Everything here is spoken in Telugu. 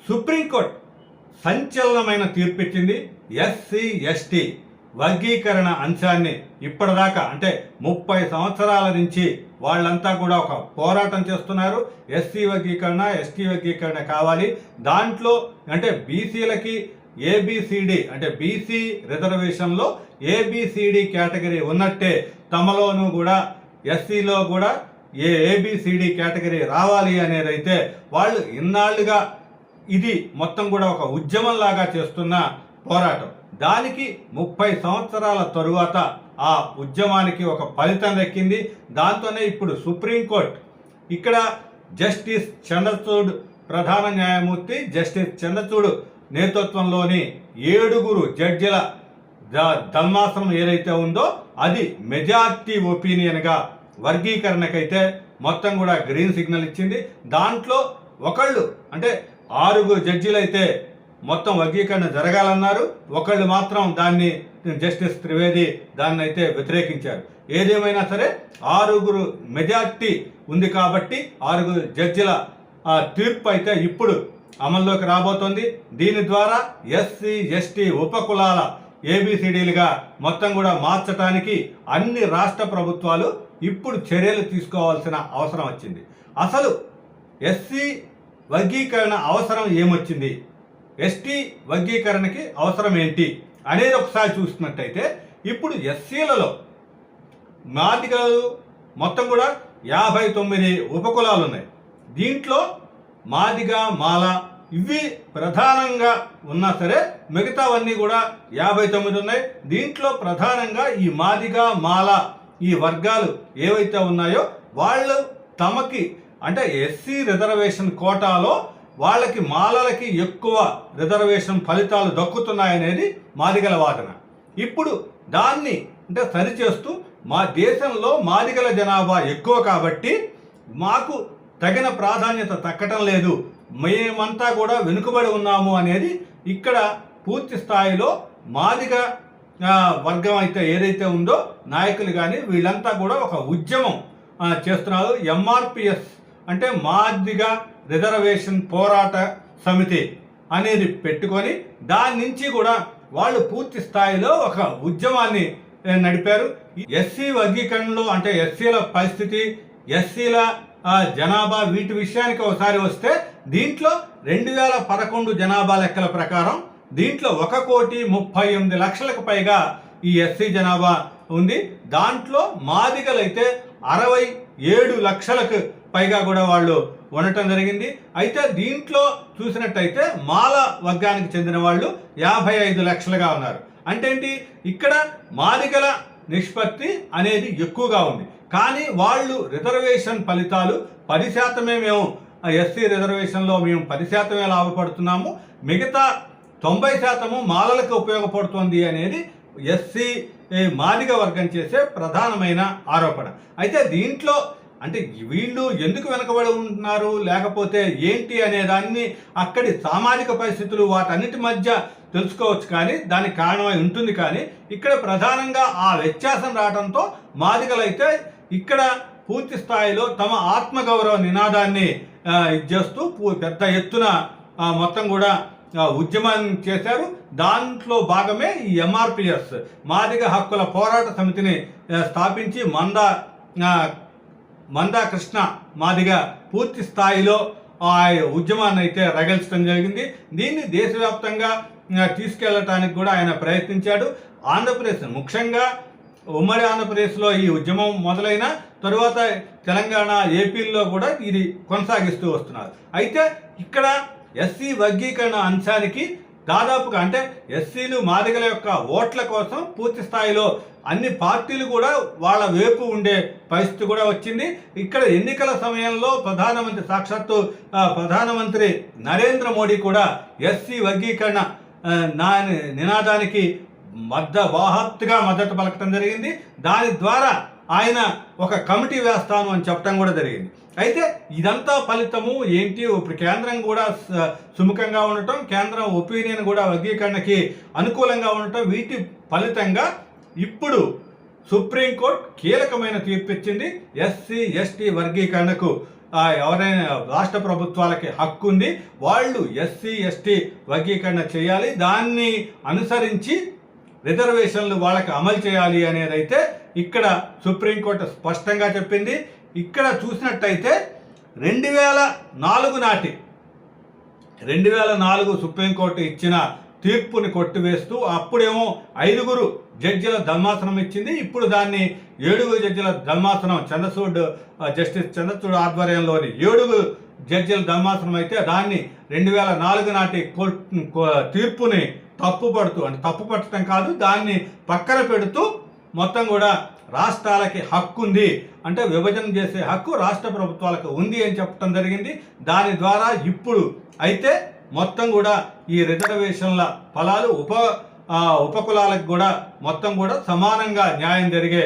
సుప్రీంకోర్టు సంచలనమైన తీర్పిచ్చింది. ఎస్సీ ఎస్టీ వర్గీకరణ అంశాన్ని ఇప్పటిదాకా అంటే 30 సంవత్సరాల నుంచి వాళ్ళంతా కూడా ఒక పోరాటం చేస్తున్నారు. ఎస్సీ వర్గీకరణ, ఎస్టీ వర్గీకరణ కావాలి. దాంట్లో అంటే బీసీలకి ఏబిసిడి అంటే బీసీ రిజర్వేషన్లో ఏబిసిడి కేటగిరీ ఉన్నట్టే తమలోనూ కూడా ఎస్సీలో కూడా ఏబిసిడి కేటగిరీ రావాలి అనేది అయితే వాళ్ళు ఇన్నాళ్లుగా ఇది మొత్తం కూడా ఒక ఉద్యమంలాగా చేస్తున్న పోరాటం. దానికి 30 సంవత్సరాల తరువాత ఆ ఉద్యమానికి ఒక ఫలితం దక్కింది. దాంతోనే ఇప్పుడు సుప్రీంకోర్టు ఇక్కడ జస్టిస్ చంద్రచూడ్ ప్రధాన న్యాయమూర్తి జస్టిస్ చంద్రచూడ్ నేతృత్వంలోని 7 జడ్జిల ధర్మాసనం ఏదైతే ఉందో అది మెజార్టీ ఒపీనియన్గా వర్గీకరణకైతే మొత్తం కూడా గ్రీన్ సిగ్నల్ ఇచ్చింది. దాంట్లో ఒకళ్ళు అంటే 6 జడ్జీలు అయితే మొత్తం వర్గీకరణ జరగాలన్నారు. ఒకళ్ళు మాత్రం దాన్ని జస్టిస్ త్రివేది దాన్ని అయితే వ్యతిరేకించారు. ఏదేమైనా సరే 6 మెజార్టీ ఉంది కాబట్టి 6 జడ్జిల తీర్పు అయితే ఇప్పుడు అమల్లోకి రాబోతోంది. దీని ద్వారా ఎస్సీ ఎస్టీ ఉపకులాల ఏబిసిడీలుగా మొత్తం కూడా మార్చడానికి అన్ని రాష్ట్ర ప్రభుత్వాలు ఇప్పుడు చర్యలు తీసుకోవాల్సిన అవసరం వచ్చింది. అసలు ఎస్సీ వర్గీకరణ అవసరం ఏమొచ్చింది, ఎస్టీ వర్గీకరణకి అవసరం ఏంటి అనేది ఒకసారి చూస్తున్నట్టయితే ఇప్పుడు ఎస్సీలలో మాదిగలు మొత్తం కూడా 59 ఉపకులాలు ఉన్నాయి. దీంట్లో మాదిగ మాల ఇవి ప్రధానంగా ఉన్నా సరే మిగతావన్నీ కూడా 59 ఉన్నాయి. దీంట్లో ప్రధానంగా ఈ మాదిగ మాల ఈ వర్గాలు ఏవైతే ఉన్నాయో వాళ్ళు తమకి అంటే ఎస్సీ రిజర్వేషన్ కోటాలో వాళ్ళకి మాలలకి ఎక్కువ రిజర్వేషన్ ఫలితాలు దక్కుతున్నాయనేది మాదిగల వాదన. ఇప్పుడు దాన్ని అంటే సరిచేస్తూ మా దేశంలో మాదిగల జనాభా ఎక్కువ కాబట్టి మాకు తగిన ప్రాధాన్యత దక్కటం లేదు, మేమంతా కూడా వెనుకబడి ఉన్నాము అనేది ఇక్కడ పూర్తి స్థాయిలో మాదిగ వర్గం అయితే ఏదైతే ఉందో నాయకులు కానీ వీళ్ళంతా కూడా ఒక ఉద్యమం చేస్తున్నారు. ఎంఆర్పిఎస్ అంటే మాదిగ రిజర్వేషన్ పోరాట సమితి అనేది పెట్టుకొని దాని నుంచి కూడా వాళ్ళు పూర్తి స్థాయిలో ఒక ఉద్యమాన్ని నడిపారు. ఎస్సీ వర్గీకరణలో అంటే ఎస్సీల పరిస్థితి, ఎస్సీల జనాభా వీటి విషయానికి ఒకసారి వస్తే దీంట్లో 2011 జనాభా లెక్కల ప్రకారం దీంట్లో 1,38,00,000కు పైగా ఈ ఎస్సీ జనాభా ఉంది. దాంట్లో మాదిగలైతే 67 లక్షలకు పైగా కూడా వాళ్ళు ఉండటం జరిగింది. అయితే దీంట్లో చూసినట్టయితే మాల వర్గానికి చెందిన వాళ్ళు 55 లక్షలుగా ఉన్నారు. అంటే ఏంటి, ఇక్కడ మాదిగల నిష్పత్తి అనేది ఎక్కువగా ఉంది. కానీ వాళ్ళు రిజర్వేషన్ ఫలితాలు 10% మేము ఎస్సీ రిజర్వేషన్లో మేము 10% లాభపడుతున్నాము, మిగతా 90% మాలలకు ఉపయోగపడుతుంది అనేది ఎస్సీ మాదిగ వర్గం చేసే ప్రధానమైన ఆరోపణ. అయితే దీంట్లో అంటే వీళ్ళు ఎందుకు వెనకబడి ఉంటున్నారు లేకపోతే ఏంటి అనే దాన్ని అక్కడి సామాజిక పరిస్థితులు వాటన్నిటి మధ్య తెలుసుకోవచ్చు, కానీ దానికి కారణమై ఉంటుంది. కానీ ఇక్కడ ప్రధానంగా ఆ వ్యత్యాసం రావడంతో మాదిగలైతే ఇక్కడ పూర్తి స్థాయిలో తమ ఆత్మగౌరవ నినాదాన్ని చేస్తూ పెద్ద ఎత్తున మొత్తం కూడా ఉద్యమాన్ని చేశారు. దాంట్లో భాగమే ఈ ఎంఆర్పిఎస్ మాదిగ హక్కుల పోరాట సమితిని స్థాపించి మందా కృష్ణ మాదిగ పూర్తి స్థాయిలో ఆ ఉద్యమాన్ని అయితే రగిల్చడం జరిగింది. దీన్ని దేశవ్యాప్తంగా తీసుకెళ్లటానికి కూడా ఆయన ప్రయత్నించాడు. ఆంధ్రప్రదేశ్ ముఖ్యంగా ఉమ్మడి ఆంధ్రప్రదేశ్లో ఈ ఉద్యమం మొదలైన తరువాత తెలంగాణ ఏపీల్లో కూడా ఇది కొనసాగిస్తూ వస్తున్నారు. అయితే ఇక్కడ ఎస్సీ వర్గీకరణ అంశానికి దాదాపుగా అంటే ఎస్సీలు మాదిగల యొక్క ఓట్ల కోసం పూర్తి స్థాయిలో అన్ని పార్టీలు కూడా వాళ్ళ వైపు ఉండే పరిస్థితి కూడా వచ్చింది. ఇక్కడ ఎన్నికల సమయంలో సాక్షాత్తు ప్రధానమంత్రి నరేంద్ర మోడీ కూడా ఎస్సీ వర్గీకరణ నినాదానికి బాహత్తుగా మద్దతు పలకటం జరిగింది. దాని ద్వారా ఆయన ఒక కమిటీ వేస్తాను అని చెప్పడం కూడా జరిగింది. అయితే ఇదంతా ఫలితము ఏంటి, ఇప్పుడు కేంద్రం కూడా సుముఖంగా ఉండటం, కేంద్రం ఒపీనియన్ కూడా వర్గీకరణకి అనుకూలంగా ఉండటం, వీటి ఫలితంగా ఇప్పుడు సుప్రీంకోర్టు కీలకమైన తీర్పు ఇచ్చింది. ఎస్సీ ఎస్టీ వర్గీకరణకు ఎవరైనా రాష్ట్ర ప్రభుత్వాలకి హక్కు ఉంది. వాళ్ళు ఎస్సీ ఎస్టీ వర్గీకరణ చేయాలి, దాన్ని అనుసరించి రిజర్వేషన్లు వాళ్ళకి అమలు చేయాలి అనేది అయితే ఇక్కడ సుప్రీంకోర్టు స్పష్టంగా చెప్పింది. ఇక్కడ చూసినట్టయితే 2004 నాటి 2004 సుప్రీంకోర్టు ఇచ్చిన తీర్పుని కొట్టివేస్తూ అప్పుడేమో 5 జడ్జిల ధర్మాసనం ఇచ్చింది. ఇప్పుడు దాన్ని 7 జడ్జిల ధర్మాసనం జస్టిస్ చంద్రచూడ్ ఆధ్వర్యంలోని 7 జడ్జిల ధర్మాసనం అయితే దాన్ని 2004 నాటి తీర్పుని తప్పుపట్టడం కాదు, దాన్ని పక్కన పెడుతూ మొత్తం కూడా రాష్ట్రాలకి హక్కు ఉంది, అంటే విభజన చేసే హక్కు రాష్ట్ర ప్రభుత్వాలకు ఉంది అని చెప్పడం జరిగింది. దాని ద్వారా ఇప్పుడు అయితే మొత్తం కూడా ఈ రిజర్వేషన్ల ఫలాలు ఉపకులాలకు కూడా మొత్తం కూడా సమానంగా న్యాయం జరిగే